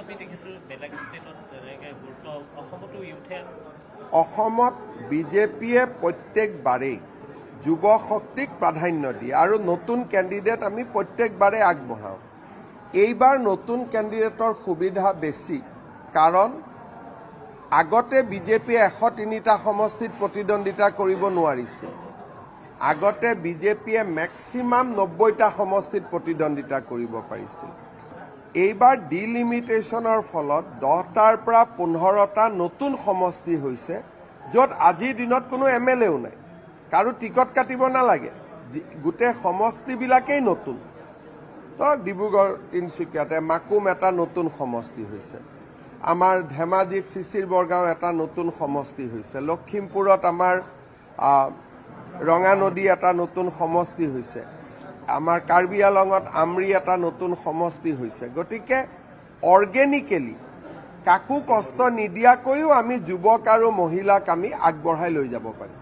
আমি দেখিছোঁ বেলেগ ষ্টেটত যেনেকৈ গুৰুত্ব অসমতো ইউথে অসমত বিজেপিয়ে প্ৰত্যেকবাৰেই যুৱ শক্তিক প্ৰাধান্য দিয়ে আৰু নতুন কেণ্ডিডেট আমি প্ৰত্যেকবাৰে আগবঢ়াওঁ। এইবাৰ নতুন কেণ্ডিডেটৰ সুবিধা বেছি, কাৰণ আগতে বিজেপিয়ে 103টা সমষ্টিত প্ৰতিদ্বন্দ্বিতা কৰিব নোৱাৰিছিল। আগতে বিজেপিয়ে মেক্সিমাম 90টা সমষ্টিত প্ৰতিদ্বন্দ্বিতা কৰিব পাৰিছিল। এইবাৰ ডিলিমিটেশ্যনৰ ফলত 10টাৰ পৰা 15টা নতুন সমষ্টি হৈছে, য'ত আজিৰ দিনত কোনো MLAও নাই, কাৰো টিকট কাটিব নালাগে, গোটেই সমষ্টিবিলাকেই নতুন। ধৰক ডিব্ৰুগড় তিনিচুকীয়াতে মাকুম এটা নতুন সমষ্টি হৈছে, আমাৰ ধেমাজিত চিচিৰ বৰগাঁও এটা নতুন সমষ্টি হৈছে, লখিমপুৰত আমাৰ ৰঙানদী এটা নতুন সমষ্টি হৈছে, আমাৰ কাৰ্বি আলঙত আমৰি এটা নতুন সমষ্টি হৈছে। গতিকে অৰ্গেনিকেলি কাকো কষ্ট নিদিয়াকৈও আমি যুৱক আৰু মহিলাক আমি আগবঢ়াই লৈ যাব পাৰিম।